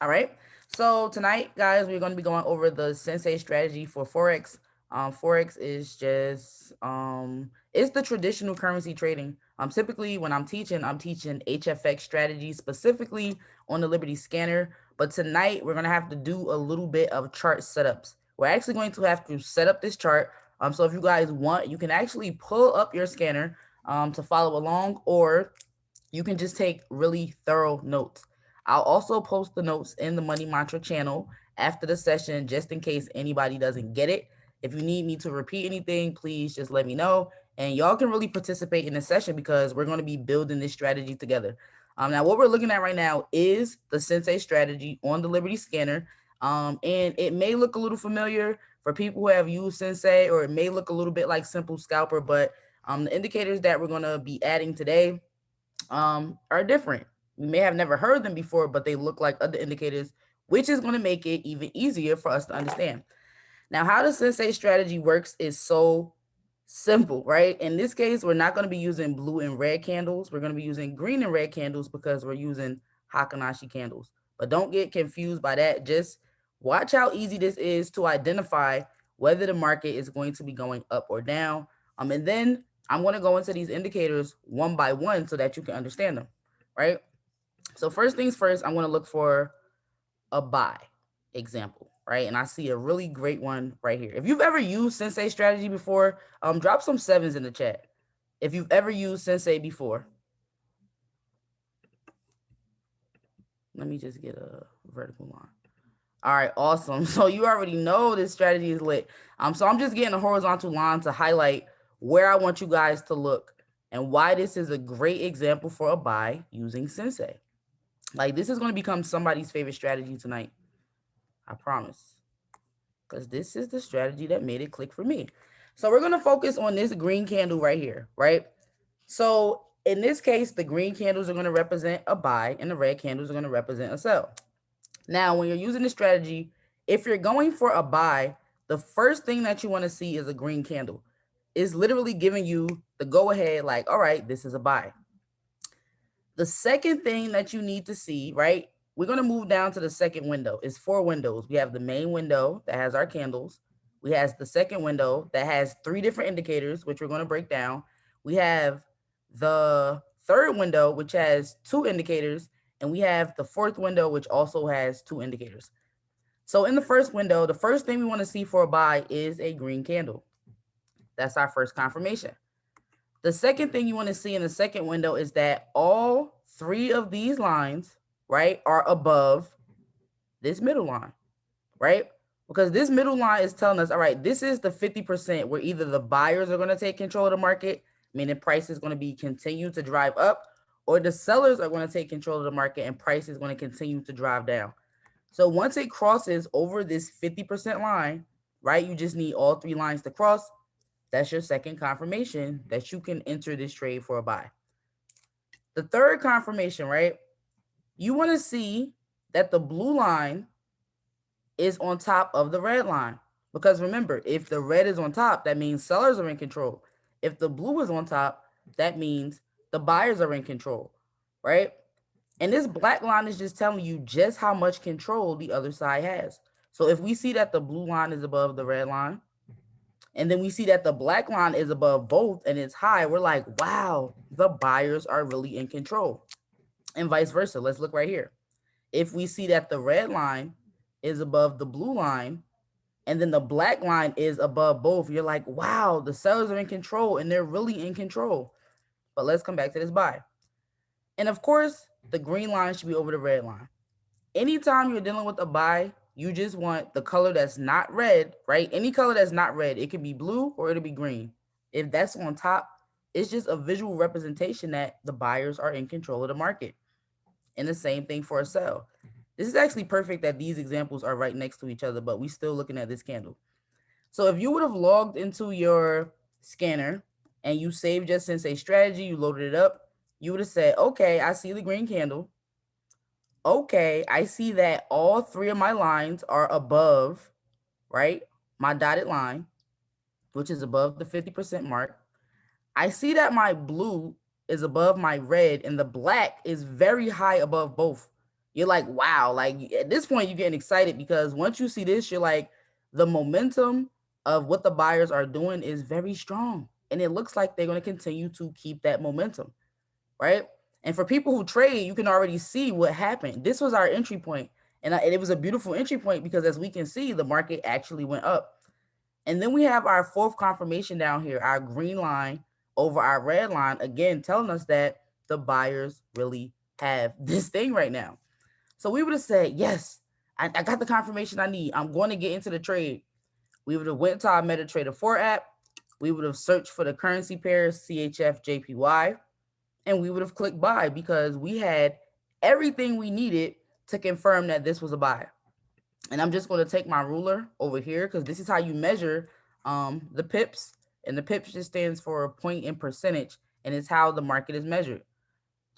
All right. So tonight, guys, we're going to be going over the Sensei strategy for Forex. Forex is just it's the traditional currency trading. Typically when I'm teaching HFX strategy specifically on the Liberty scanner. But tonight we're gonna have to do a little bit of chart setups. We're actually going to have to set up this chart. So if you guys want, you can actually pull up your scanner to follow along, or you can just take really thorough notes. I'll also post the notes in the Money Mantra channel after the session, just in case anybody doesn't get it. If you need me to repeat anything, please just let me know. And y'all can really participate in the session because we're going to be building this strategy together. Now, what we're looking at right now is the Sensei strategy on the Liberty scanner. And it may look a little familiar for people who have used Sensei, or it may look a little bit like Simple Scalper, but the indicators that we're going to be adding today are different. We may have never heard them before, but they look like other indicators, which is going to make it even easier for us to understand. Now, how the Sensei strategy works is so simple, right? In this case, we're not going to be using blue and red candles. We're going to be using green and red candles because we're using Hakanashi candles. But don't get confused by that. Just watch how easy this is to identify whether the market is going to be going up or down. And then I'm going to go into these indicators one by one so that you can understand them, right? So first things first, I'm going to look for a buy example, right? And I see a really great one right here. If you've ever used Sensei strategy before, drop some sevens in the chat. If you've ever used Sensei before, let me just get a vertical line. All right, awesome. So you already know this strategy is lit. So I'm just getting a horizontal line to highlight where I want you guys to look and why this is a great example for a buy using Sensei. Like, this is going to become somebody's favorite strategy tonight. I promise. Because this is the strategy that made it click for me. So we're going to focus on this green candle right here, right? So in this case, the green candles are going to represent a buy and the red candles are going to represent a sell. Now, when you're using this strategy, if you're going for a buy, the first thing that you want to see is a green candle. It's literally giving you the go ahead, like, all right, this is a buy. The second thing that you need to see, right? We're going to move down to the second window. It's 4 windows. We have the main window that has our candles. We have the second window that has 3 different indicators, which we're going to break down. We have the third window, which has 2 indicators. And we have the fourth window, which also has 2 indicators. So in the first window, the first thing we want to see for a buy is a green candle. That's our first confirmation. The second thing you want to see in the second window is that all 3 of these lines, right, are above this middle line, right? Because this middle line is telling us, all right, this is the 50% where either the buyers are going to take control of the market, meaning price is going to be continue to drive up, or the sellers are going to take control of the market and price is going to continue to drive down. So once it crosses over this 50% line, right, you just need all 3 lines to cross. That's your second confirmation that you can enter this trade for a buy. The third confirmation, right? You want to see that the blue line is on top of the red line. Because remember, if the red is on top, that means sellers are in control. If the blue is on top, that means the buyers are in control, right? And this black line is just telling you just how much control the other side has. So if we see that the blue line is above the red line, and then we see that the black line is above both and it's high, we're like, wow, the buyers are really in control. And vice versa. Let's look right here. If we see that the red line is above the blue line, and then the black line is above both, you're like, wow, the sellers are in control and they're really in control. But let's come back to this buy. And of course, the green line should be over the red line. Anytime you're dealing with a buy, you just want the color that's not red, right? Any color that's not red, it can be blue or it'll be green. If that's on top, it's just a visual representation that the buyers are in control of the market. And the same thing for a sell. This is actually perfect that these examples are right next to each other, but we're still looking at this candle. So if you would have logged into your scanner and you saved your Sensei strategy, you loaded it up, you would have said, okay, I see the green candle. Okay, I see that all 3 of my lines are above, right, my dotted line, which is above the 50% mark. I see that my blue is above my red and the black is very high above both. You're like, wow, like at this point, you're getting excited because once you see this, you're like, the momentum of what the buyers are doing is very strong. And it looks like they're going to continue to keep that momentum, right? And for people who trade, you can already see what happened. This was our entry point, and it was a beautiful entry point because as we can see, the market actually went up. And then we have our fourth confirmation down here, our green line over our red line, again, telling us that the buyers really have this thing right now. So we would have said, yes, I got the confirmation I need. I'm going to get into the trade. We would have went to our MetaTrader 4 app. We would have searched for the currency pairs CHF, JPY, and we would have clicked buy because we had everything we needed to confirm that this was a buy. And I'm just going to take my ruler over here because this is how you measure the pips. And the pips just stands for a point in percentage, and it's how the market is measured.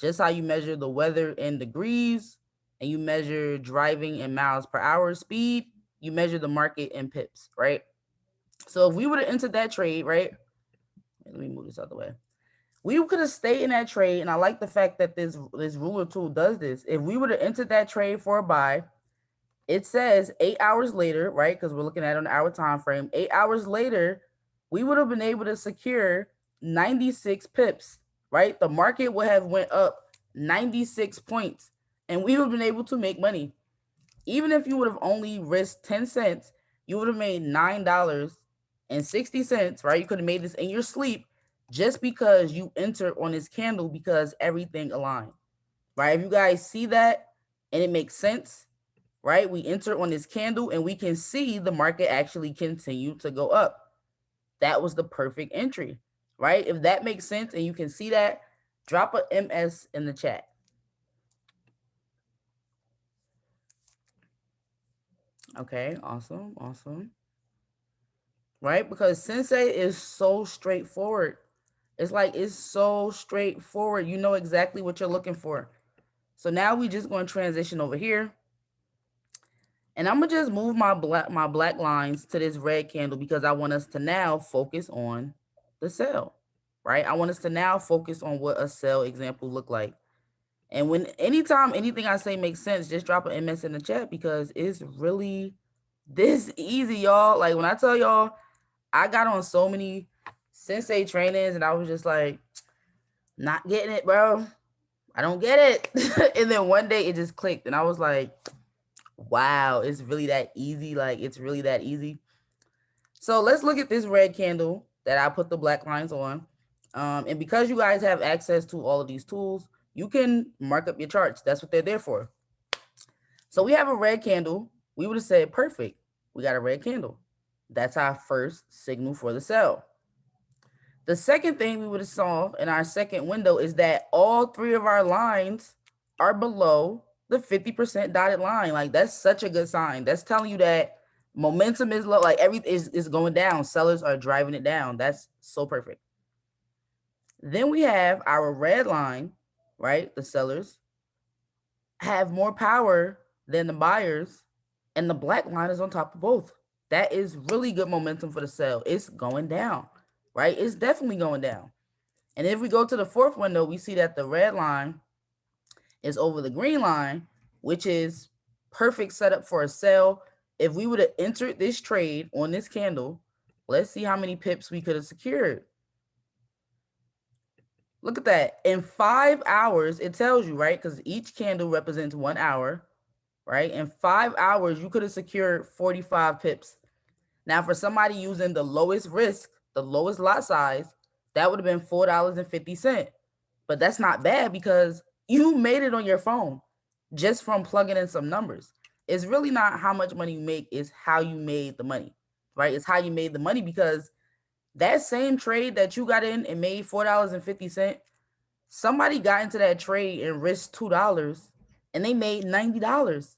Just how you measure the weather in degrees, and you measure driving in miles per hour speed, you measure the market in pips, right? So if we would have entered that trade, right? Let me move this out of the way. We could have stayed in that trade, and I like the fact that this ruler tool does this. If we would have entered that trade for a buy, it says 8 hours later, right? Because we're looking at it on the hour time frame. 8 hours later, we would have been able to secure 96 pips, right? The market would have went up 96 points, and we would have been able to make money. Even if you would have only risked 10 cents, you would have made $9.60, right? You could have made this in your sleep just because you entered on this candle because everything aligned, right? If you guys see that and it makes sense, right? We enter on this candle and we can see the market actually continue to go up. That was the perfect entry, right? If that makes sense and you can see that, drop a MS in the chat. Okay, awesome, awesome. Right? Because Sensei is so straightforward. It's so straightforward. You know exactly what you're looking for. So now we just going to transition over here. And I'm going to just move my black lines to this red candle because I want us to now focus on the sell, right? I want us to now focus on what a sell example look like. And anytime anything I say makes sense, just drop an MS in the chat because it's really this easy, y'all. Like when I tell y'all, I got on so many Sensei trainings and I was just like, not getting it, bro. I don't get it. And then one day it just clicked and I was like, wow, it's really that easy. Like it's really that easy. So let's look at this red candle that I put the black lines on. And because you guys have access to all of these tools, you can mark up your charts. That's what they're there for. So we have a red candle. We would have said, perfect. We got a red candle. That's our first signal for the sell. The second thing we would have saw in our second window is that all three of our lines are below the 50% dotted line. Like that's such a good sign. That's telling you that momentum is low, like everything is going down. Sellers are driving it down. That's so perfect. Then we have our red line, right? The sellers have more power than the buyers, and the black line is on top of both. That is really good momentum for the sell. It's going down, right? It's definitely going down. And if we go to the fourth window, we see that the red line is over the green line, which is perfect setup for a sell. If we would have entered this trade on this candle, let's see how many pips we could have secured. Look at that. In 5 hours, it tells you, right? Because each candle represents 1 hour, right? In 5 hours, you could have secured 45 pips. Now, for somebody using the lowest risk, the lowest lot size, that would have been $4.50. But that's not bad because you made it on your phone just from plugging in some numbers. It's really not how much money you make, it's how you made the money, right? It's how you made the money because that same trade that you got in and made $4.50, somebody got into that trade and risked $2 and they made $90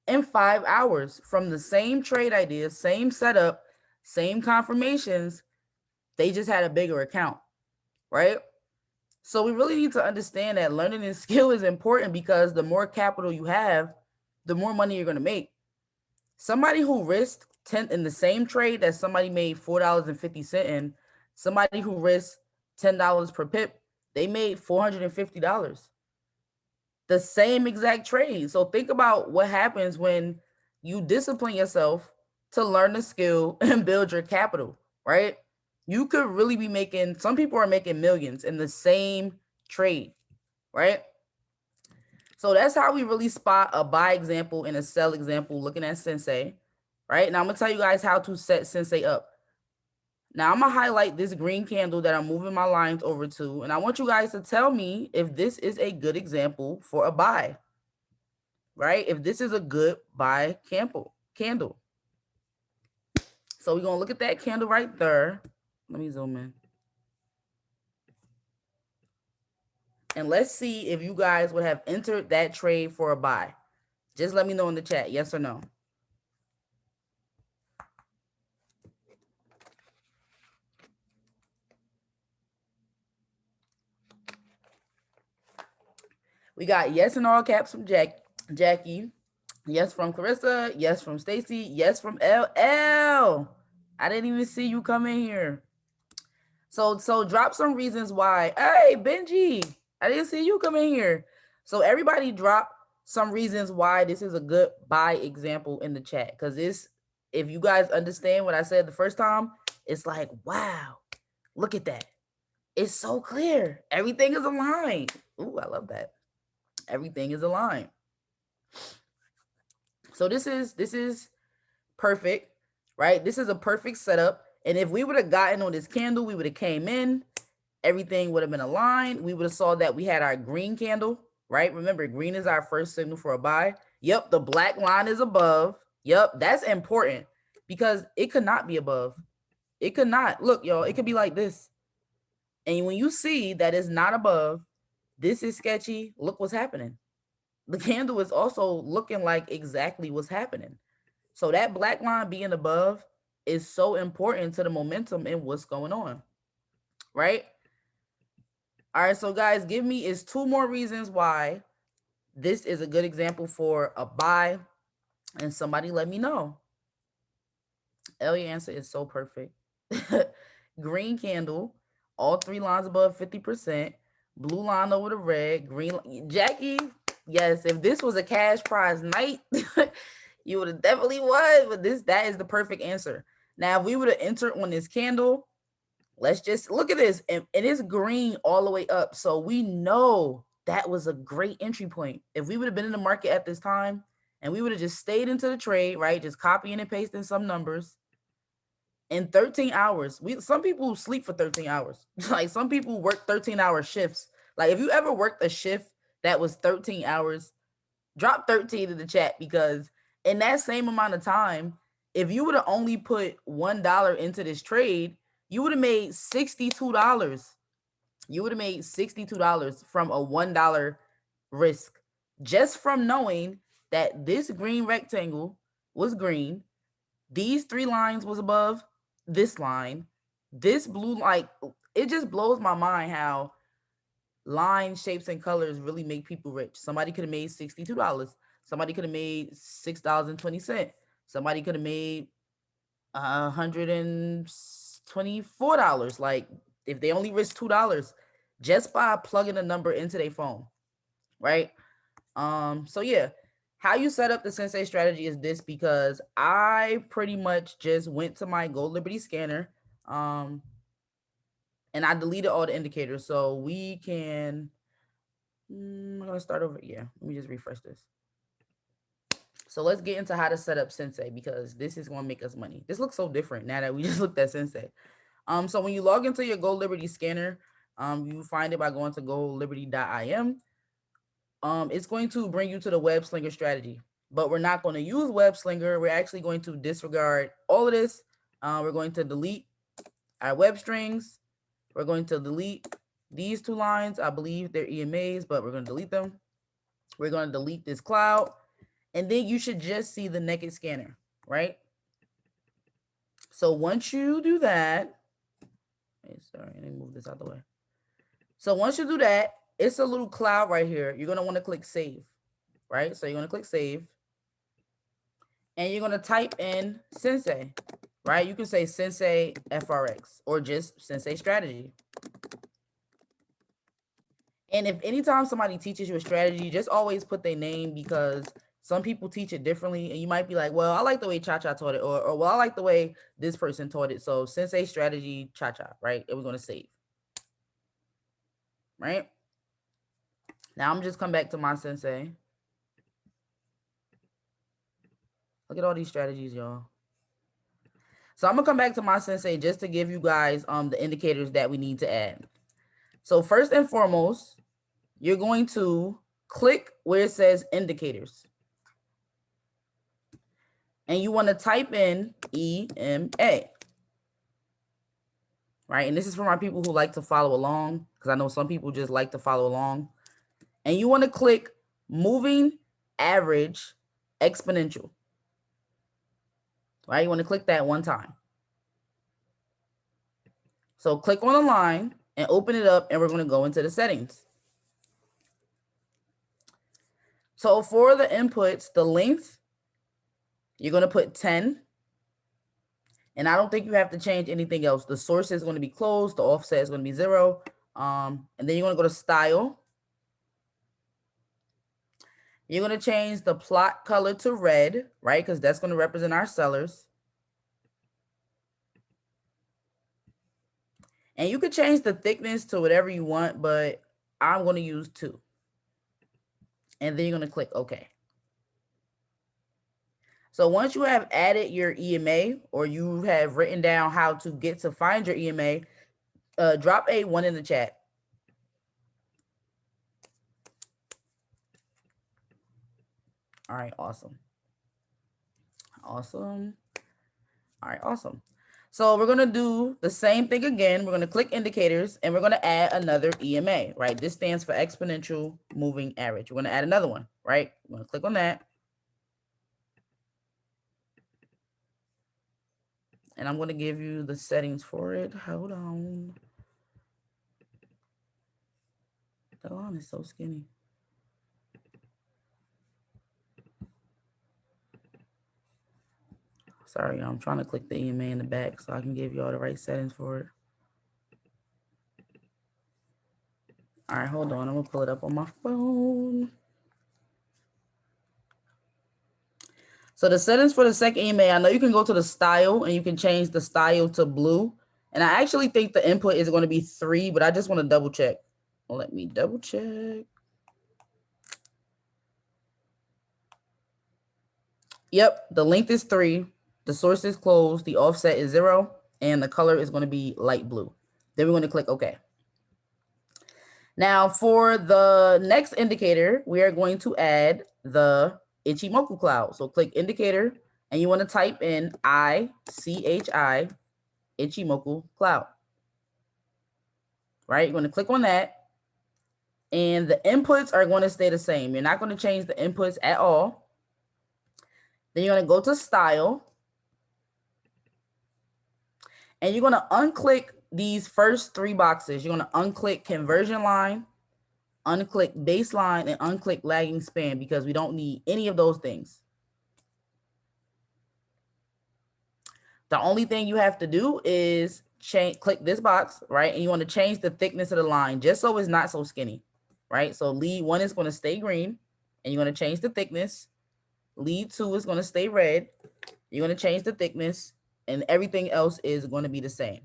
in 5 hours from the same trade idea, same setup, same confirmations. They just had a bigger account, right? So we really need to understand that learning and skill is important because the more capital you have, the more money you're going to make. Somebody who risked 10 in the same trade that somebody made $4.50 in, somebody who risked $10 per pip, they made $450. the same exact trade. So think about what happens when you discipline yourself to learn the skill and build your capital, right? You could really be making, some people are making millions in the same trade, right? So that's how we really spot a buy example and a sell example looking at Sensei, right? Now I'm gonna tell you guys how to set Sensei up. Now I'm gonna highlight this green candle that I'm moving my lines over to, and I want you guys to tell me if this is a good example for a buy, right? If this is a good buy candle. So we're gonna look at that candle right there. Let me zoom in. And let's see if you guys would have entered that trade for a buy. Just let me know in the chat, yes or no. We got yes in all caps from Jackie. Yes from Clarissa. Yes from Stacy. Yes from LL. I didn't even see you come in here. So drop some reasons why. Hey, Benji, I didn't see you come in here. So everybody drop some reasons why this is a good buy example in the chat. Because this, if you guys understand what I said the first time, it's like, wow, look at that. It's so clear. Everything is aligned. Ooh, I love that. Everything is aligned. So this is perfect, right? This is a perfect setup. And if we would have gotten on this candle, we would have came in, everything would have been aligned. We would have saw that we had our green candle, right? Remember, green is our first signal for a buy. Yep, the black line is above. Yep, that's important because it could not be above. It could not. Look, y'all, it could be like this. And when you see that it's not above, this is sketchy. Look what's happening. The candle is also looking like exactly what's happening. So that black line being above is so important to the momentum and what's going on, right? All right, so guys, give me is 2 more reasons why this is a good example for a buy, and somebody let me know. Your answer is so perfect. Green candle, all 3 lines above 50%, blue line over the red, green. Jackie, yes, if this was a cash prize night, you would have definitely won, but that is the perfect answer. Now, if we would have entered on this candle, let's just look at this. And it is green all the way up. So we know that was a great entry point. If we would have been in the market at this time and we would have just stayed into the trade, right? Just copying and pasting some numbers in 13 hours. Some people sleep for 13 hours. Like some people work 13-hour shifts. Like if you ever worked a shift that was 13 hours, drop 13 in the chat, because in that same amount of time, if you would have only put $1 into this trade, you would have made $62. You would have made $62 from a $1 risk, just from knowing that this green rectangle was green, these 3 lines was above this line, this blue, like, it just blows my mind how lines, shapes, and colors really make people rich. Somebody could have made $62. Somebody could have made $6.20. Somebody could have made $124. Like if they only risked $2 just by plugging a number into their phone, right? So yeah, how you set up the Sensei strategy is this, because I pretty much just went to my Gold Liberty scanner, and I deleted all the indicators. So we can, I'm gonna start over. Yeah, let me just refresh this. So let's get into how to set up Sensei, because this is gonna make us money. This looks so different now that we just looked at Sensei. So when you log into your Gold Liberty scanner, you find it by going to goldliberty.im. It's going to bring you to the Web Slinger strategy, but we're not going to use Web Slinger. We're actually going to disregard all of this. We're going to delete our web strings. We're going to delete these 2 lines. I believe they're EMAs, but we're going to delete them. We're going to delete this cloud, and then you should just see the naked scanner, right? So once you do that, sorry, let me move this out the way. So once you do that, it's a little cloud right here. You're going to want to click save, right? So you're going to click save, and you're going to type in Sensei, right? You can say Sensei FRX or just Sensei strategy. And if anytime somebody teaches you a strategy, just always put their name, because some people teach it differently. And you might be like, well, I like the way Cha-Cha taught it, or well, I like the way this person taught it. So Sensei Strategy Cha-Cha, right? And we're going to save, right? Now I'm just come back to my Sensei. Look at all these strategies, y'all. So I'm going to come back to my Sensei just to give you guys the indicators that we need to add. So first and foremost, you're going to click where it says indicators. And you want to type in EMA. Right? And this is for my people who like to follow along, because I know some people just like to follow along. And you want to click moving average exponential. Right? You want to click that one time. So click on the line and open it up, and we're going to go into the settings. So for the inputs, the length, you're going to put 10. And I don't think you have to change anything else. The source is going to be closed. The offset is going to be 0. And then you're going to go to style. You're going to change the plot color to red, right? Because that's going to represent our sellers. And you could change the thickness to whatever you want, but I'm going to use 2. And then you're going to click OK. So once you have added your EMA, or you have written down how to get to find your EMA, drop a 1 in the chat. All right, awesome. Awesome. All right, awesome. So we're going to do the same thing again. We're going to click indicators, and we're going to add another EMA, right? This stands for exponential moving average. We're going to add another one, right? We're going to click on that. And I'm going to give you the settings for it. Hold on. The line is so skinny. Sorry, I'm trying to click the EMA in the back so I can give you all the right settings for it. All right, hold on. I'm going to pull it up on my phone. So the settings for the second EMA, I know you can go to the style and you can change the style to blue. And I actually think the input is going to be 3, but I just want to double check. Let me double check. Yep, the length is 3. The source is closed. The offset is 0. And the color is going to be light blue. Then we're going to click OK. Now for the next indicator, we are going to add the Ichimoku Cloud. So click indicator, and you want to type in ICHI Ichimoku Cloud. Right? You're going to click on that. And the inputs are going to stay the same. You're not going to change the inputs at all. Then you're going to go to style. And you're going to unclick these first 3 boxes. You're going to unclick conversion line, unclick baseline, and unclick lagging span, because we don't need any of those things. The only thing you have to do is click this box, right? And you want to change the thickness of the line just so it's not so skinny, right? So lead 1 is going to stay green, and you're going to change the thickness. Lead 2 is going to stay red. You're going to change the thickness, and everything else is going to be the same.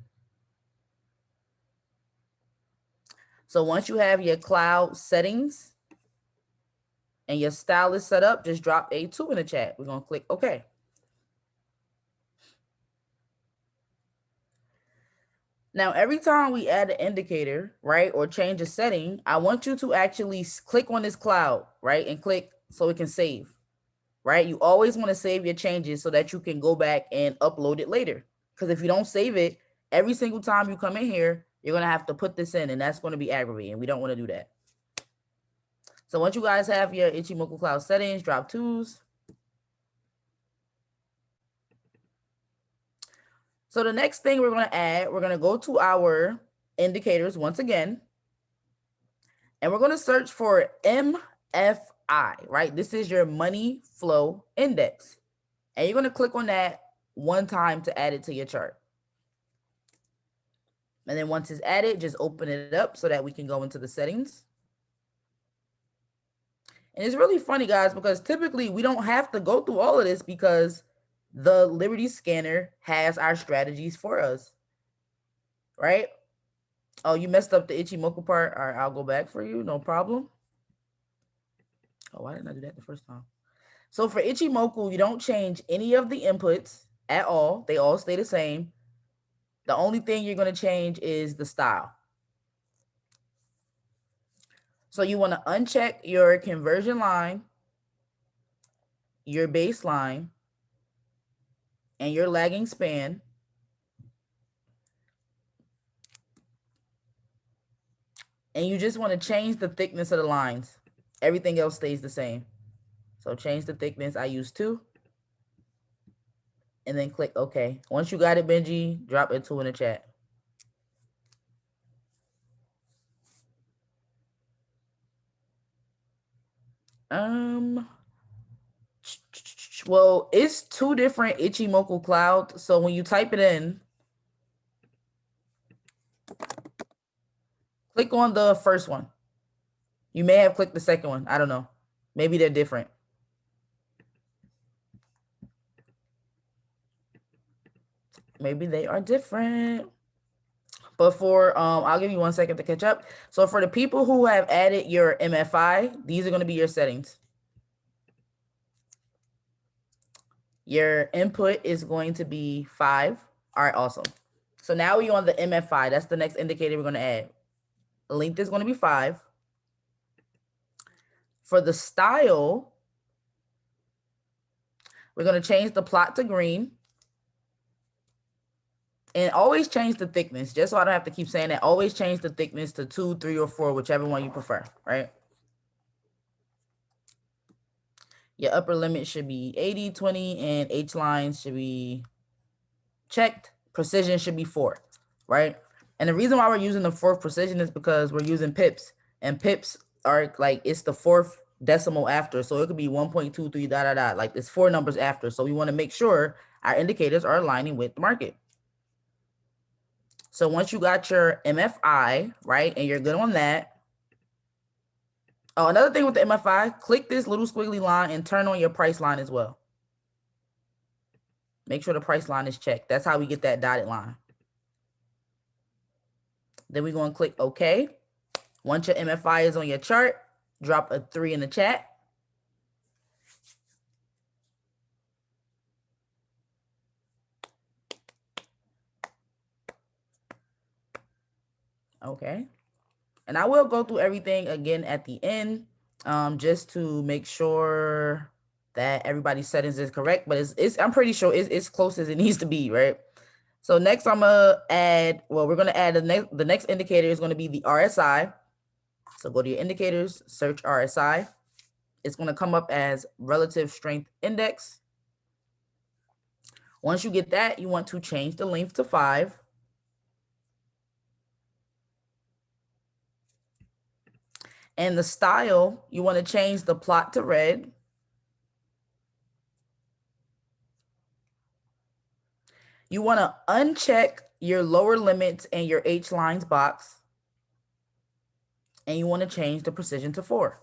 So once you have your cloud settings and your style is set up, just drop a 2 in the chat. We're going to click OK. Now, every time we add an indicator, right, or change a setting, I want you to actually click on this cloud, right, and click so it can save, right? You always want to save your changes so that you can go back and upload it later. Because if you don't save it, every single time you come in here, you're going to have to put this in, and that's going to be aggravating. We don't want to do that. So once you guys have your Ichimoku Cloud settings, drop 2s. So the next thing we're going to add, we're going to go to our indicators once again, and we're going to search for MFI, right? This is your money flow index. And you're going to click on that one time to add it to your chart. And then once it's added, just open it up so that we can go into the settings. And it's really funny, guys, because typically we don't have to go through all of this because the Liberty Scanner has our strategies for us, right? Oh, you messed up the Ichimoku part. All right, I'll go back for you. No problem. Oh, why didn't I do that the first time? So for Ichimoku, you don't change any of the inputs at all. They all stay the same. The only thing you're going to change is the style. So you want to uncheck your conversion line, your baseline, and your lagging span. And you just want to change the thickness of the lines. Everything else stays the same. So change the thickness. I use 2. And then click OK. Once you got it, Benji, drop it 2 in the chat. Well, it's 2 different Ichimoku Cloud. So when you type it in, click on the first one. You may have clicked the second one. I don't know. Maybe they're different. Maybe they are different. But for, I'll give you 1 second to catch up. So for the people who have added your MFI, these are going to be your settings. Your input is going to be 5. All right, awesome. So now we're on the MFI. That's the next indicator we're going to add. Length is going to be 5. For the style, we're going to change the plot to green. And always change the thickness, just so I don't have to keep saying that. Always change the thickness to 2, 3, or 4, whichever one you prefer, right? Your upper limit should be 80, 20, and H lines should be checked. Precision should be 4, right? And the reason why we're using the 4th precision is because we're using pips. And pips are like, it's the 4th decimal after. So it could be 1.23, like it's 4 numbers after. So we want to make sure our indicators are aligning with the market. So once you got your MFI, right, and you're good on that. Oh, another thing with the MFI, click this little squiggly line and turn on your price line as well. Make sure the price line is checked. That's how we get that dotted line. Then we're going to click OK. Once your MFI is on your chart, drop a 3 in the chat. Okay. And I will go through everything again at the end, just to make sure that everybody's settings is correct. But I'm pretty sure it's close as it needs to be, right? So next I'm gonna add, well, we're gonna add the next indicator is gonna be the RSI. So go to your indicators, search RSI. It's gonna come up as relative strength index. Once you get that, you want to change the length to 5. And the style, you want to change the plot to red. You want to uncheck your lower limits and your H lines box. And you want to change the precision to 4.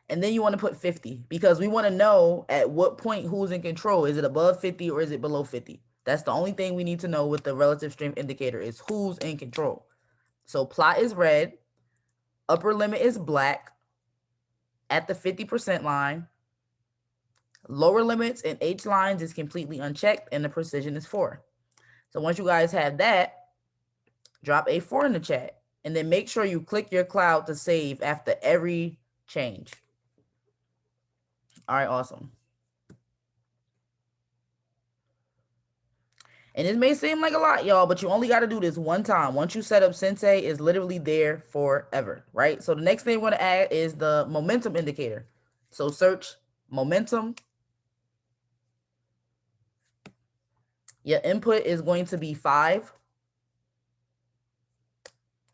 And then you want to put 50 because we want to know at what point who's in control. Is it above 50 or is it below 50? That's the only thing we need to know with the relative strength indicator is who's in control. So plot is red, upper limit is black at the 50% line. Lower limits and H lines is completely unchecked and the precision is 4. So once you guys have that, drop a 4 in the chat and then make sure you click your cloud to save after every change. All right, awesome. And it may seem like a lot, y'all, but you only got to do this one time. Once you set up Sensei, it's literally there forever, right? So the next thing we're going to add is the momentum indicator. So search momentum. Your input is going to be 5.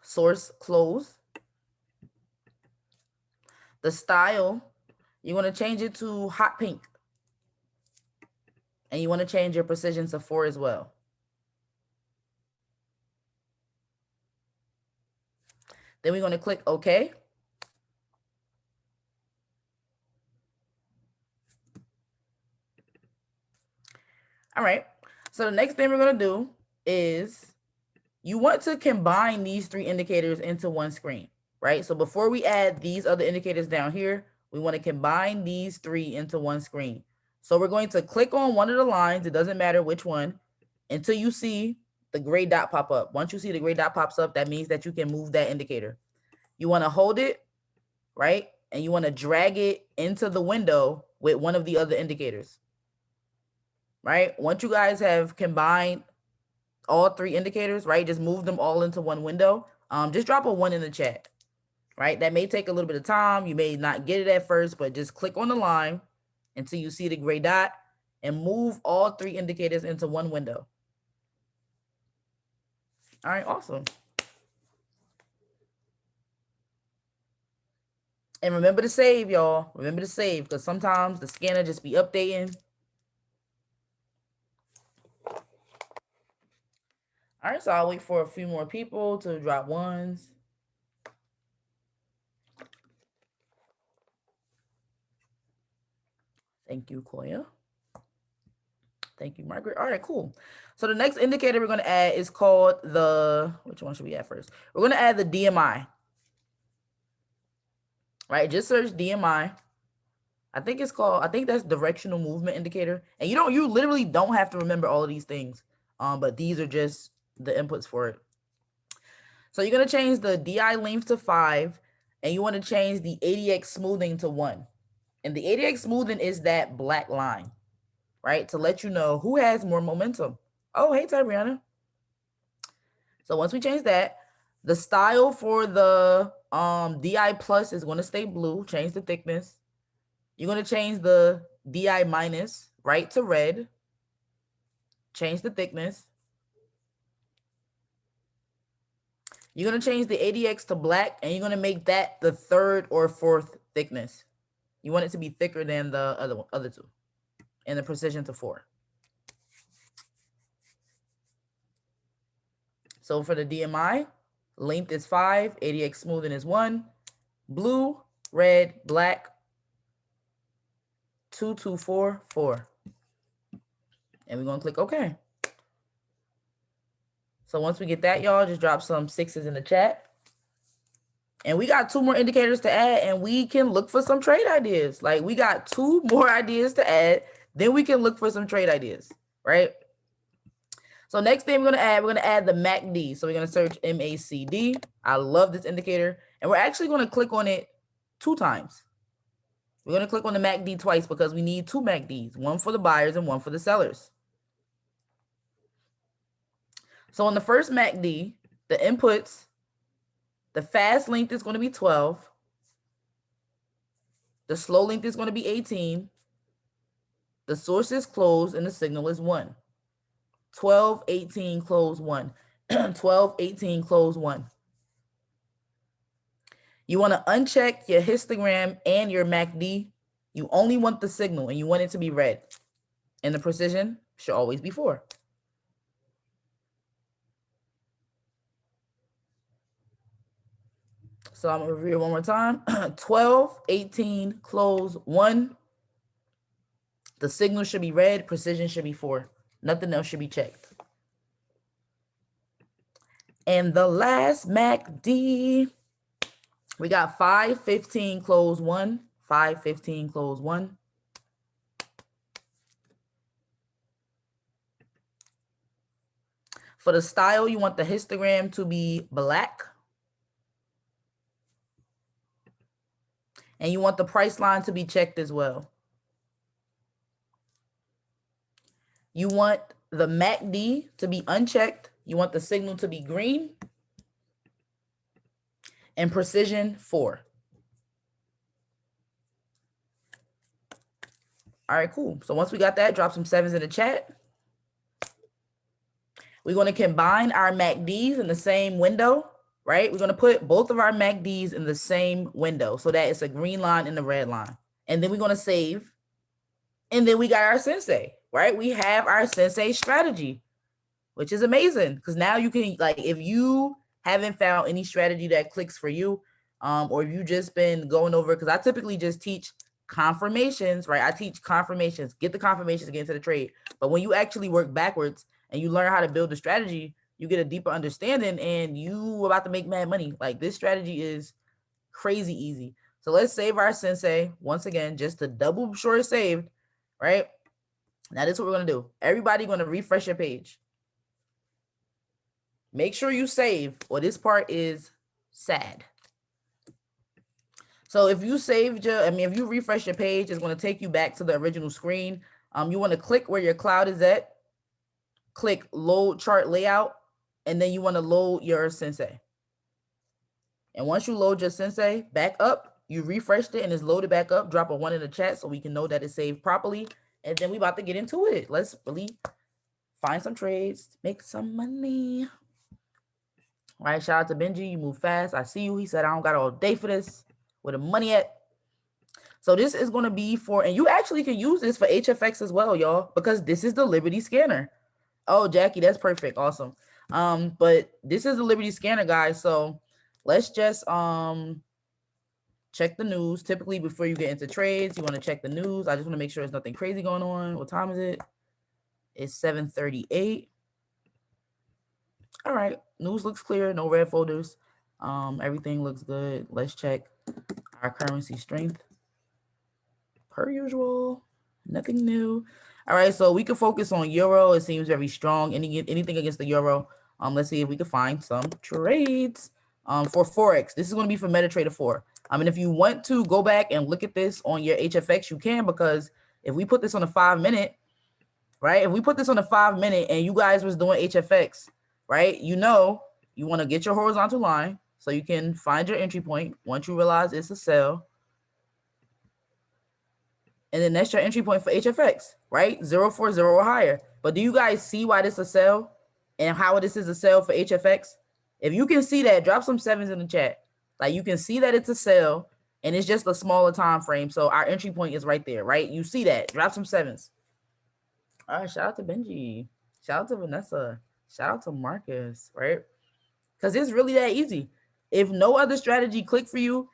Source close. The style, you want to change it to hot pink. And you want to change your precision to 4 as well. Then we're going to click OK. All right. So the next thing we're going to do is you want to combine these 3 indicators into one screen, right? So before we add these other indicators down here, we want to combine these 3 into one screen. So we're going to click on one of the lines. It doesn't matter which one until you see the gray dot pop up. Once you see the gray dot pops up, that means that you can move that indicator. You want to hold it, right? And you want to drag it into the window with one of the other indicators, right? Once you guys have combined all 3 indicators, right? Just move them all into one window. Just drop a 1 in the chat, right? That may take a little bit of time. You may not get it at first, but just click on the line until you see the gray dot and move all 3 indicators into one window. All right, awesome. And remember to save, y'all. Remember to save, because sometimes the scanner just be updating. All right, so I'll wait for a few more people to drop 1s. Thank you, Koya. Thank you, Margaret. All right, cool. So the next indicator we're going to add is called the, which one should we add first? We're going to add the DMI. Right, just search DMI. I think it's called, I think that's directional movement indicator. And you literally don't have to remember all of these things. But these are just the inputs for it. So you're going to change the DI length to 5, and you want to change the ADX smoothing to 1. And the ADX smoothing is that black line, right? To let you know who has more momentum. Oh, hey, Tyriana. So once we change that, the style for the DI plus is going to stay blue. Change the thickness. You're going to change the DI minus, right, to red. Change the thickness. You're going to change the ADX to black, and you're going to make that the 3rd or 4th thickness. You want it to be thicker than the other 2, and the precision to 4. So for the DMI, length is 5, ADX smoothing is 1, blue, red, black, 2, 2, 4, 4. And we're going to click OK. So once we get that, y'all, just drop some 6s in the chat. And we got 2 more indicators to add, and we can look for some trade ideas. Like, we got 2 more ideas to add, then we can look for some trade ideas, right? So next thing we're going to add the MACD. So we're going to search MACD. I love this indicator. And we're actually going to click on it 2 times. We're going to click on the MACD twice because we need 2 MACDs, one for the buyers and one for the sellers. So on the first MACD, the inputs, the fast length is going to be 12. The slow length is going to be 18. The source is closed and the signal is 1. 12, 18, close 1. 12, 18, close 1. You want to uncheck your histogram and your MACD. You only want the signal and you want it to be red. And the precision should always be 4. So I'm going to review it one more time. 12, 18, close 1. The signal should be red. Precision should be 4. Nothing else should be checked. And the last MACD, we got 5, 15, close 1. 5, 15, close 1. For the style, you want the histogram to be black. And you want the price line to be checked as well. You want the MACD to be unchecked. You want the signal to be green. And precision 4. All right, cool. So once we got that, drop some 7s in the chat. We're going to combine our MACDs in the same window, right? We're going to put both of our MACDs in the same window so that it's a green line and a red line. And then we're going to save. And then we got our sensei, right? We have our sensei strategy, which is amazing because now you can, like, if you haven't found any strategy that clicks for you, or if you just been going over, because I typically just teach confirmations, right? I teach confirmations, get the confirmations, get into the trade. But when you actually work backwards and you learn how to build a strategy, you get a deeper understanding and you about to make mad money. Like, this strategy is crazy easy. So let's save our sensei once again, just to double sure it's saved, right? Now this is what we're going to do. Everybody going to refresh your page. Make sure you save, or this part is sad. So if you saved if you refresh your page, it's going to take you back to the original screen. You want to click where your cloud is at, click load chart layout, and then you want to load your sensei. And once you load your sensei back up, you refreshed it and it's loaded back up. Drop a 1 in the chat so we can know that it's saved properly. And then we about to get into it. Let's really find some trades, make some money. All right, shout out to Benji. You move fast. I see you. He said, I don't got all day for this. Where the money at? So this is going to be for, and you actually can use this for HFX as well, y'all, because this is the Liberty scanner. Oh, Jackie, that's perfect. Awesome. But this is the Liberty scanner, guys. So let's just check the news. Typically, before you get into trades, you want to check the news. I just want to make sure there's nothing crazy going on. What time is it? It's 7:38. All right, news looks clear. No red folders. Everything looks good. Let's check our currency strength. Per usual, nothing new. All right, so we can focus on euro. It seems very strong. Anything against the euro. Let's see if we can find some trades. For Forex, this is going to be for MetaTrader 4. And if you want to go back and look at this on your HFX, you can, because if we put this on a 5-minute, right? If we put this on a 5-minute and you guys was doing HFX, right? You know, you want to get your horizontal line so you can find your entry point once you realize it's a sell. And then that's your entry point for HFX, right? 040 or higher. But do you guys see why this is a sell and how this is a sell for HFX? If you can see that, drop some 7s in the chat. Like, you can see that it's a sell and it's just a smaller time frame. So our entry point is right there, right? You see that. Drop some 7s. All right, shout out to Benji. Shout out to Vanessa. Shout out to Marcus, right? Because it's really that easy. If no other strategy click for you,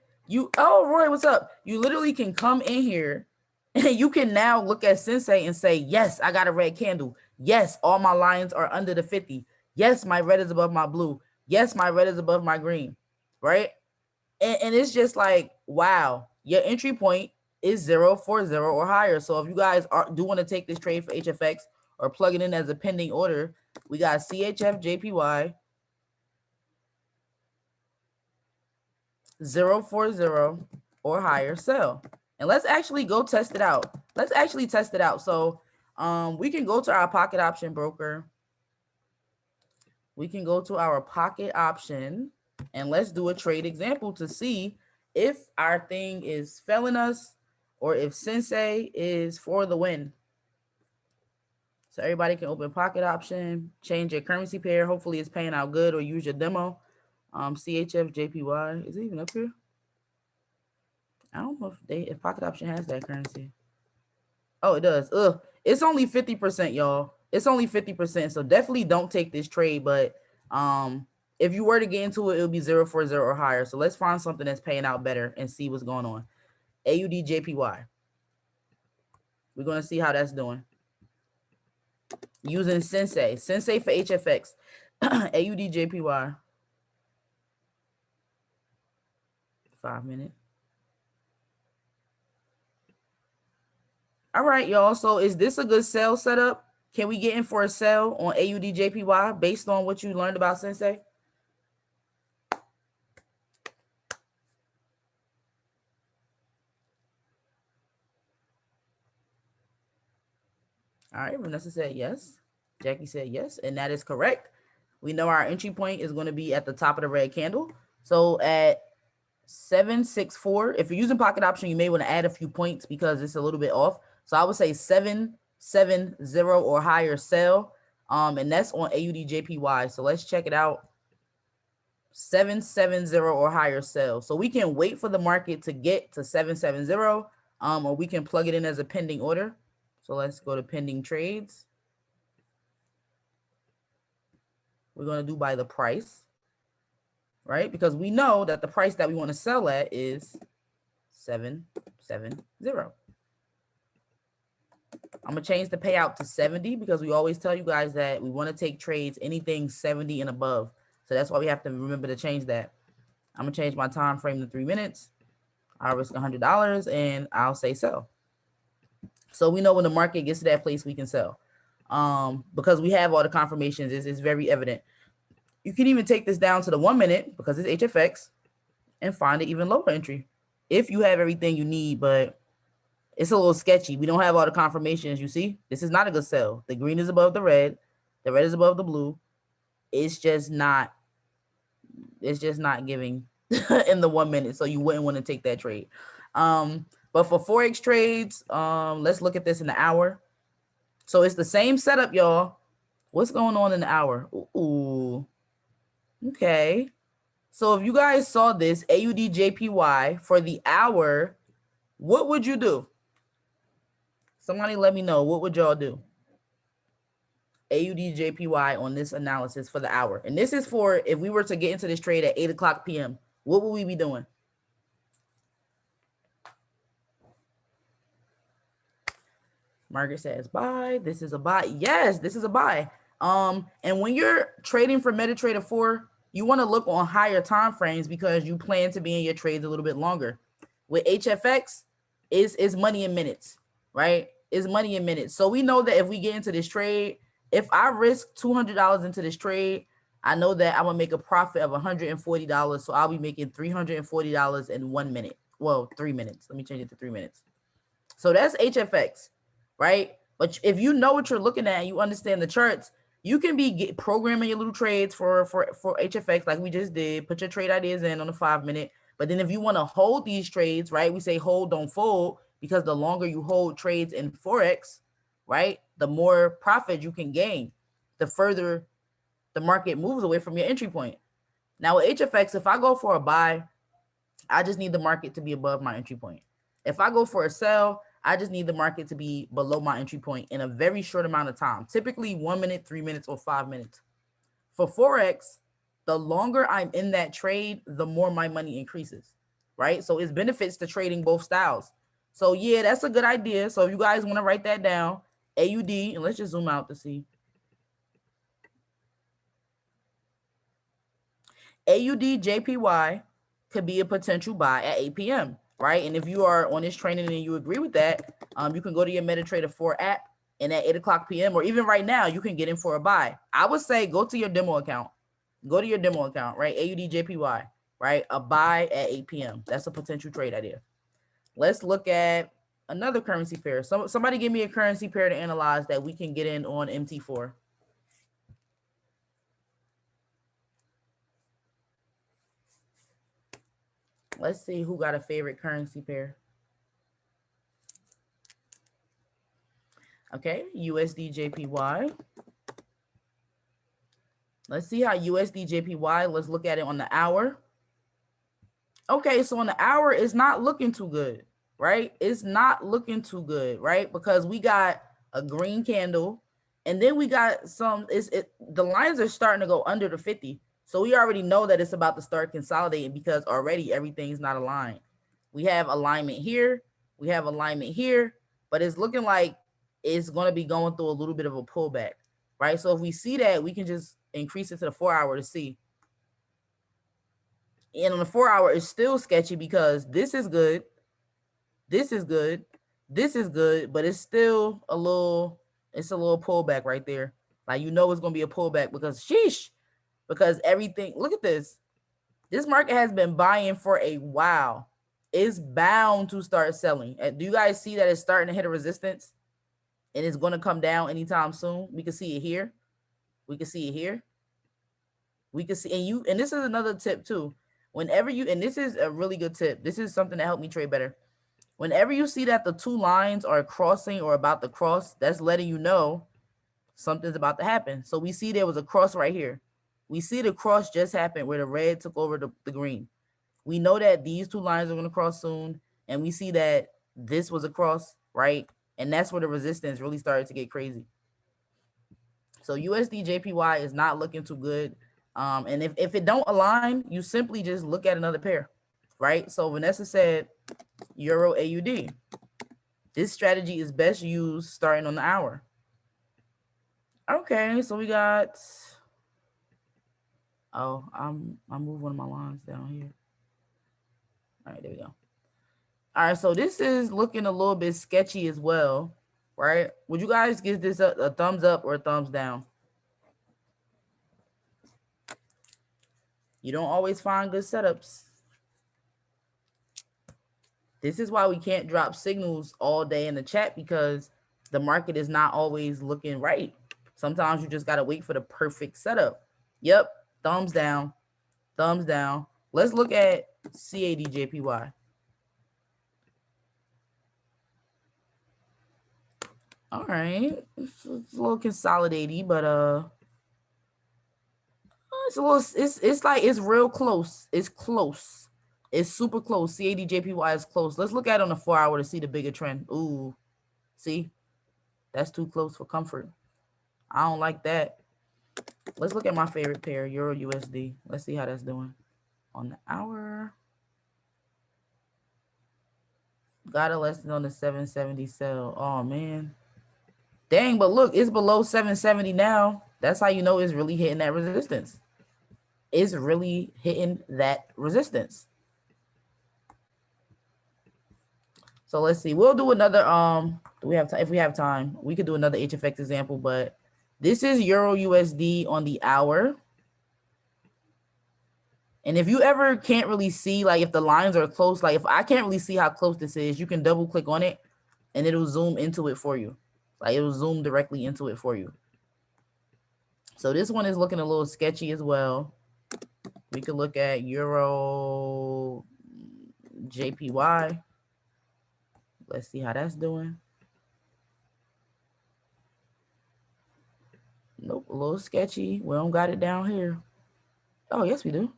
oh, Roy, what's up? You literally can come in here and you can now look at Sensei and say, yes, I got a red candle. Yes, all my lines are under the 50. Yes, my red is above my blue. Yes, my red is above my green, right? And it's just like, wow, your entry point is 040 or higher. So if you guys do want to take this trade for HFX or plug it in as a pending order, we got CHF JPY 040 or higher sell. And let's actually go test it out. Let's actually test it out. So we can go to our pocket option broker. We can go to our pocket option and let's do a trade example to see if our thing is failing us or if Sensei is for the win. So everybody can open pocket option, change your currency pair. Hopefully it's paying out good, or use your demo. CHF JPY. Is it even up here? I don't know if pocket option has that currency. Oh, it does. It's only 50%, y'all. It's only 50%. So definitely don't take this trade. But if you were to get into it, it would be 040 or higher. So let's find something that's paying out better and see what's going on. AUD JPY. We're going to see how that's doing. Using Sensei. Sensei for HFX. AUD JPY. 5-minute. All right, y'all. So is this a good sell setup? Can we get in for a sell on AUD JPY based on what you learned about Sensei? All right, Vanessa said yes. Jackie said yes, and that is correct. We know our entry point is going to be at the top of the red candle. So at 764, if you're using pocket option, you may want to add a few points because it's a little bit off. So I would say 770 or higher sell. And that's on AUD JPY. So let's check it out. 770 or higher sell. So we can wait for the market to get to 770, or we can plug it in as a pending order. So let's go to pending trades. We're going to do by the price. right? Because we know that the price that we want to sell at is 770. I'm going to change the payout to 70 because we always tell you guys that we want to take trades anything 70 and above. So that's why we have to remember to change that. I'm going to change my time frame to 3 minutes. I'll risk $100 and I'll say sell. So we know when the market gets to that place, we can sell. Because we have all the confirmations, it's very evident. You can even take this down to the 1 minute because it's HFX and find an even lower entry if you have everything you need, but it's a little sketchy. We don't have all the confirmations. You see, this is not a good sell. The green is above the red is above the blue. It's just not giving in the 1 minute. So you wouldn't want to take that trade. But for Forex trades, let's look at this in the hour. So it's the same setup, y'all. What's going on in the hour? Ooh. Okay. So if you guys saw this AUD JPY for the hour, what would you do? Somebody let me know. What would y'all do? AUD JPY on this analysis for the hour. And this is for if we were to get into this trade at 8 o'clock p.m. What would we be doing? Margaret says buy. This is a buy. Yes, this is a buy. And when you're trading for MetaTrader 4, you want to look on higher time frames because you plan to be in your trades a little bit longer. With HFX, is money in minutes, right? Is money in minutes. So we know that if we get into this trade, if I risk $200 into this trade, I know that I'm gonna make a profit of $140. So I'll be making $340 in 1 minute. Well, 3 minutes. Let me change it to 3 minutes. So that's HFX, right? But if you know what you're looking at and you understand the charts, you can be programming your little trades for HFX like we just did. Put your trade ideas in on the 5 minute. But then if you want to hold these trades, right, we say hold, don't fold, because the longer you hold trades in Forex, right, the more profit you can gain, the further the market moves away from your entry point. Now with HFX, if I go for a buy, I just need the market to be above my entry point. If I go for a sell, I just need the market to be below my entry point in a very short amount of time, typically 1 minute, 3 minutes, or 5 minutes. For Forex, the longer I'm in that trade, the more my money increases, right? So it benefits to trading both styles. So yeah, that's a good idea. So if you guys want to write that down, AUD, and let's just zoom out to see. AUD JPY could be a potential buy at 8 p.m., right? And if you are on this training and you agree with that, you can go to your MetaTrader 4 app, and at 8 o'clock p.m. or even right now, you can get in for a buy. I would say go to your demo account. Go to your demo account, right? AUD JPY, right? A buy at 8 p.m. That's a potential trade idea. Let's look at another currency pair. Somebody give me a currency pair to analyze that we can get in on MT4. Let's see who got a favorite currency pair. Okay, USD JPY. Let's see how USD JPY, let's look at it on the hour. Okay, so on the hour, it's not looking too good, right? It's not looking too good, right? Because we got a green candle, and then we got the lines are starting to go under the 50. So we already know that it's about to start consolidating because already everything's not aligned. We have alignment here, we have alignment here, but it's looking like it's going to be going through a little bit of a pullback, right? So if we see that, we can just increase it to the 4 hour to see. And on the 4 hour, it's still sketchy because this is good, this is good, this is good, but it's still a little pullback right there. Like, you know, it's going to be a pullback because because everything, look at this. This market has been buying for a while. It's bound to start selling. Do you guys see that it's starting to hit a resistance and it's going to come down anytime soon? We can see it here. We can see it here. We can see, and this is another tip too. Whenever you, and this is a really good tip. This is something that helped me trade better. Whenever you see that the two lines are crossing or about to cross, that's letting you know something's about to happen. So we see there was a cross right here. We see the cross just happened where the red took over the green. We know that these two lines are going to cross soon. And we see that this was a cross, right? And that's where the resistance really started to get crazy. So USD JPY is not looking too good. And if it don't align, you simply just look at another pair, right? So Vanessa said Euro AUD. This strategy is best used starting on the hour. Okay, so we got, oh, I moved one of my lines down here. All right, there we go. All right, so this is looking a little bit sketchy as well, right? Would you guys give this a thumbs up or a thumbs down? You don't always find good setups. This is why we can't drop signals all day in the chat, because the market is not always looking right. Sometimes you just got to wait for the perfect setup. Yep, thumbs down, thumbs down. Let's look at CADJPY. All right, it's a little consolidating, but it's a little, it's like, it's real close. It's close. It's super close. CADJPY is close. Let's look at it on the 4-hour to see the bigger trend. Ooh, see, that's too close for comfort. I don't like that. Let's look at my favorite pair, Euro USD. Let's see how that's doing on the hour. Got a lesson on the 770 sell. Oh man, dang! But look, it's below 770 now. That's how you know it's really hitting that resistance. It's really hitting that resistance. So let's see. We'll do another. Do we have time? If we have time, we could do another HFX example. But this is Euro USD on the hour. And if you ever can't really see, like if the lines are close, like if I can't really see how close this is, you can double click on it and it'll zoom into it for you. Like it'll zoom directly into it for you. So this one is looking a little sketchy as well. We could look at Euro JPY. Let's see how that's doing. Nope, a little sketchy. We don't got it down here. Oh, yes, we do.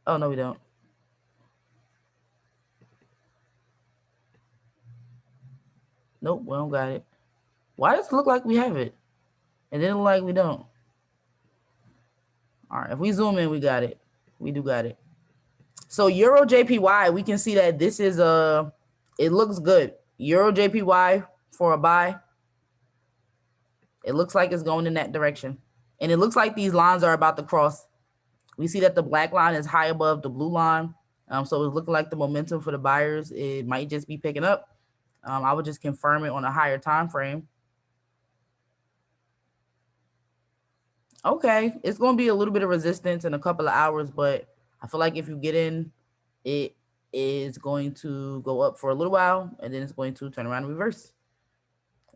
Oh, no, we don't. Nope, we don't got it. Why does it look like we have it? And then it look like we don't. All right, if we zoom in, we got it. We do got it. So Euro JPY, we can see that this is it looks good. Euro JPY for a buy. It looks like it's going in that direction. And it looks like these lines are about to cross. We see that the black line is high above the blue line. So it's looking like the momentum for the buyers, it might just be picking up. I would just confirm it on a higher time frame. Okay, it's going to be a little bit of resistance in a couple of hours, but I feel like if you get in, it is going to go up for a little while, and then it's going to turn around and reverse.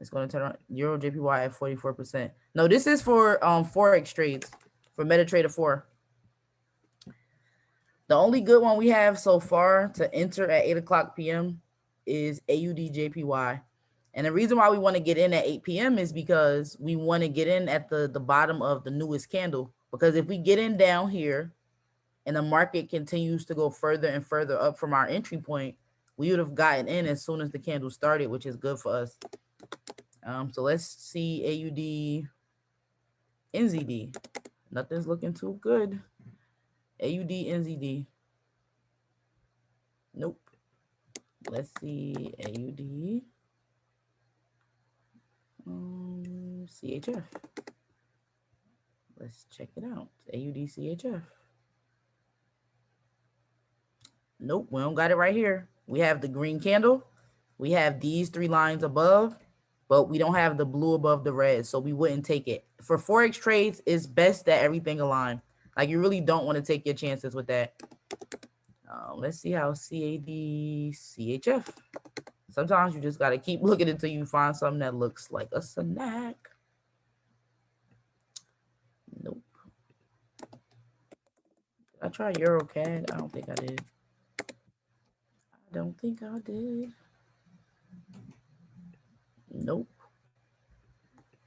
It's going to turn around. Euro JPY at 44%. No, this is for Forex trades, for MetaTrader 4. The only good one we have so far to enter at 8 o'clock p.m. is AUD JPY. And the reason why we want to get in at 8 p.m. is because we want to get in at the bottom of the newest candle. Because if we get in down here and the market continues to go further and further up from our entry point, we would have gotten in as soon as the candle started, which is good for us. So let's see AUD NZD. Nothing's looking too good. AUD NZD. Nope. Let's see AUD CHF. Let's check it out. AUD CHF. Nope, we don't got it right here. We have the green candle. We have these 3 lines above, but we don't have the blue above the red, so we wouldn't take it. For Forex trades, it's best that everything align. Like you really don't want to take your chances with that. Let's see how CAD CHF. Sometimes you just got to keep looking until you find something that looks like a snack. Nope. Did I try EuroCAD? I don't think I did. I don't think I did. Nope.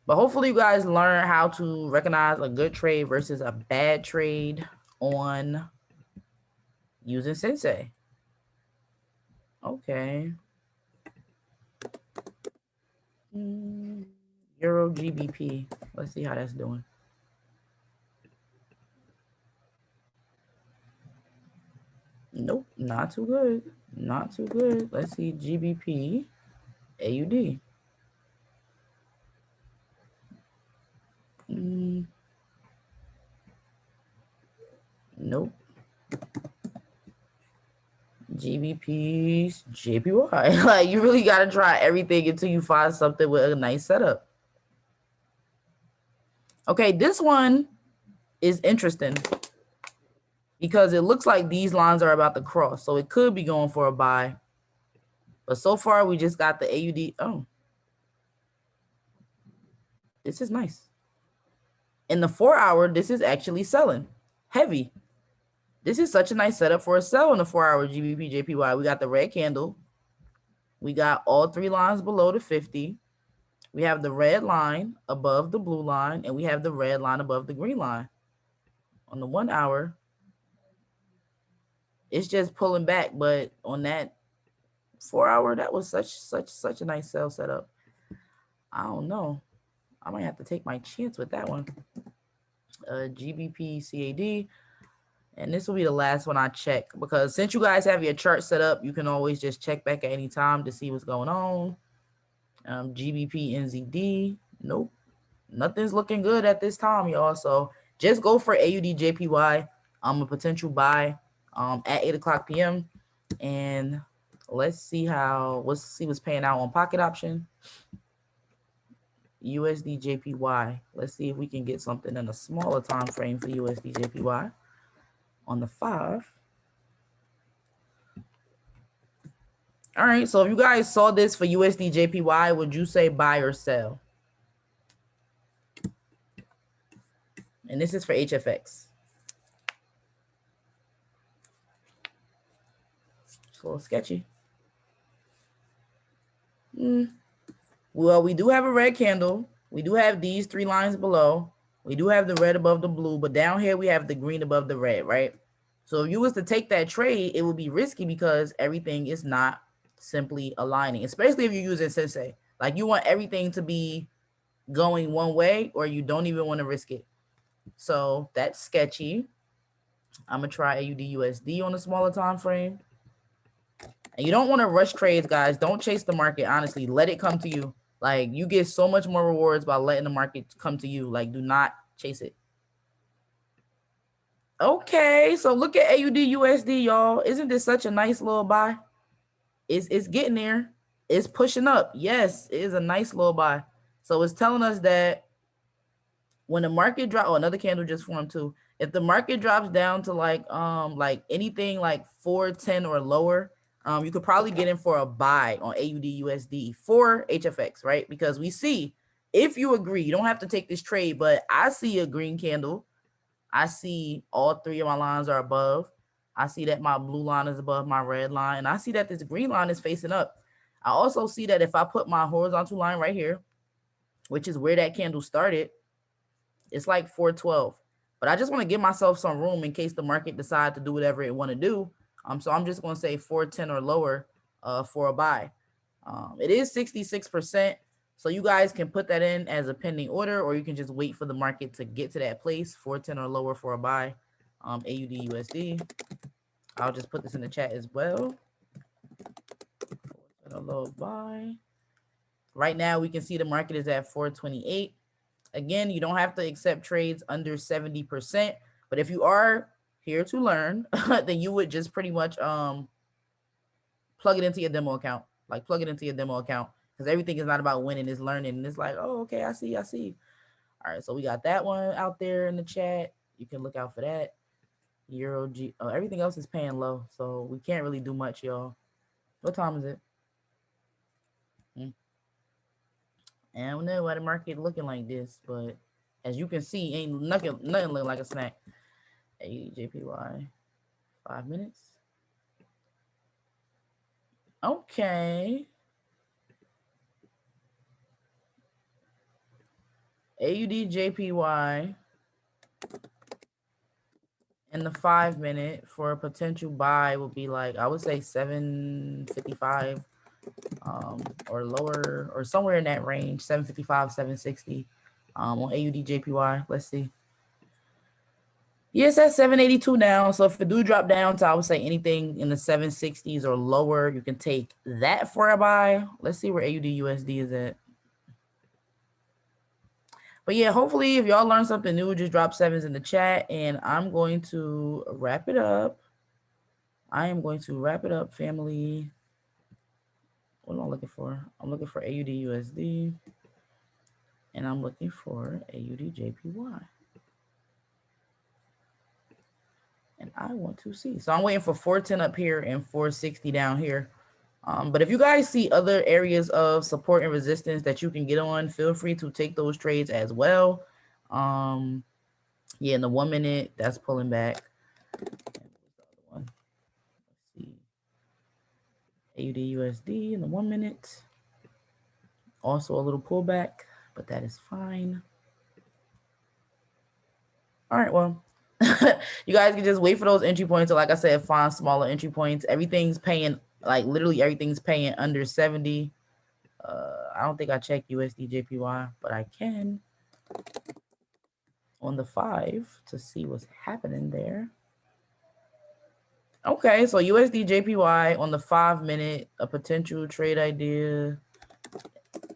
But hopefully you guys learn how to recognize a good trade versus a bad trade on using Sensei. Okay. Euro GBP. Let's see how that's doing. Nope, not too good. Not too good. Let's see, GBP, AUD. Nope. GBP's JPY. Like, you really got to try everything until you find something with a nice setup. Okay, this one is interesting because it looks like these lines are about to cross. So it could be going for a buy. But so far, we just got the AUD. Oh, this is nice. In the 4 hour, this is actually selling heavy. This is such a nice setup for a sell in the 4 hour GBP JPY. We got the red candle. We got all 3 lines below the 50. We have the red line above the blue line, and we have the red line above the green line. On the 1 hour, it's just pulling back, but on that 4 hour, that was such a nice sell setup. I don't know. I might have to take my chance with that one. GBP CAD. And this will be the last one I check, because since you guys have your chart set up, you can always just check back at any time to see what's going on. GBP NZD. Nope. Nothing's looking good at this time, y'all. So just go for AUD JPY. A potential buy at 8 o'clock p.m. And let's see what's paying out on pocket option. USD JPY. Let's see if we can get something in a smaller time frame for USD JPY on the 5. All right, so if you guys saw this for USD JPY, would you say buy or sell? And this is for HFX. It's a little sketchy. Well, we do have a red candle. We do have these 3 lines below. We do have the red above the blue, but down here we have the green above the red, right? So if you was to take that trade, it would be risky because everything is not simply aligning, especially if you're using Sensei. Like, you want everything to be going one way, or you don't even want to risk it. So that's sketchy. I'm gonna try AUD USD on a smaller time frame. And you don't want to rush trades, guys. Don't chase the market. Honestly, let it come to you. Like, you get so much more rewards by letting the market come to you. Like, do not chase it. Okay, so look at AUD USD, y'all. Isn't this such a nice little buy? It's getting there. It's pushing up. Yes, it is a nice little buy. So it's telling us that when the market drop, another candle just formed too. If the market drops down to like anything like 410 or lower, you could probably get in for a buy on AUD USD for HFX, right? Because we see, if you agree, you don't have to take this trade, but I see a green candle. I see all 3 of my lines are above. I see that my blue line is above my red line. And I see that this green line is facing up. I also see that if I put my horizontal line right here, which is where that candle started, it's like 412. But I just want to give myself some room in case the market decides to do whatever it want to do. So I'm just going to say 410 or lower for a buy. It is 66%. So you guys can put that in as a pending order, or you can just wait for the market to get to that place, 410 or lower for a buy. AUD USD. I'll just put this in the chat as well. A low buy. Right now, we can see the market is at 428. Again, you don't have to accept trades under 70%, but if you are here to learn, then you would just pretty much plug it into your demo account. Like, plug it into your demo account, because everything is not about winning, it's learning. And it's like, oh, okay, I see. All right, so we got that one out there in the chat. You can look out for that. Euro G. Oh, everything else is paying low, so we can't really do much, y'all. What time is it? And I don't know why the market looking like this, but as you can see, ain't nothing looking like a snack. JPY, 5 minutes. Okay. AUD JPY in the 5 minute for a potential buy would be like, I would say 755 or lower, or somewhere in that range, 755, 760 on AUD JPY. Let's see. Yes, at 782 now. So if it do drop down to, I would say anything in the 760s or lower, you can take that for a buy. Let's see where AUD USD is at. But yeah, hopefully if y'all learn something new, just drop sevens in the chat and I'm going to wrap it up. I am going to wrap it up, family. What am I looking for? I'm looking for AUD USD and I'm looking for AUD JPY. And I want to see. So I'm waiting for 410 up here and 460 down here. But if you guys see other areas of support and resistance that you can get on, feel free to take those trades as well. Yeah, in the 1 minute, that's pulling back. Let's see. AUD USD in the 1 minute. Also a little pullback, but that is fine. All right, well, you guys can just wait for those entry points. So like I said, find smaller entry points. Everything's paying, like literally everything's paying under 70. I don't think I checked USD JPY, but I can on the 5 to see what's happening there. Okay, so USD JPY on the 5 minute, a potential trade idea.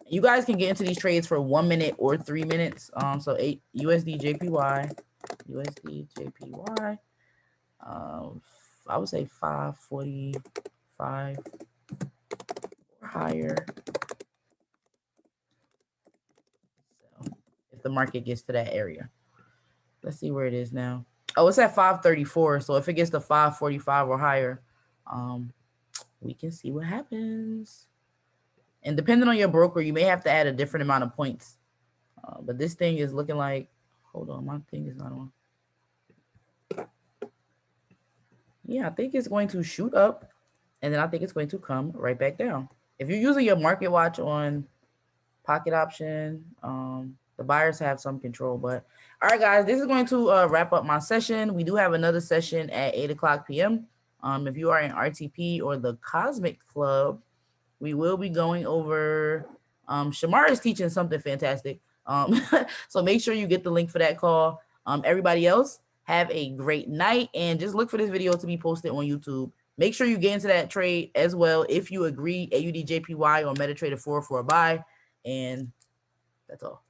You guys can get into these trades for 1 minute or 3 minutes. So USD JPY, USD JPY. I would say 545 or higher. So if the market gets to that area, let's see where it is now. Oh, it's at 534. So if it gets to 545 or higher, we can see what happens. And depending on your broker, you may have to add a different amount of points. But this thing is looking like, hold on, my thing is not on. Yeah, I think it's going to shoot up, and then I think it's going to come right back down. If you're using your market watch on pocket option, the buyers have some control. But all right, guys, this is going to wrap up my session. We do have another session at 8 o'clock p.m. If you are in RTP or the Cosmic Club, we will be going over Shamar is teaching something fantastic. So make sure you get the link for that call. Everybody else, have a great night and just look for this video to be posted on YouTube. Make sure you get into that trade as well if you agree AUD JPY or MetaTrader 4 for a buy. And that's all.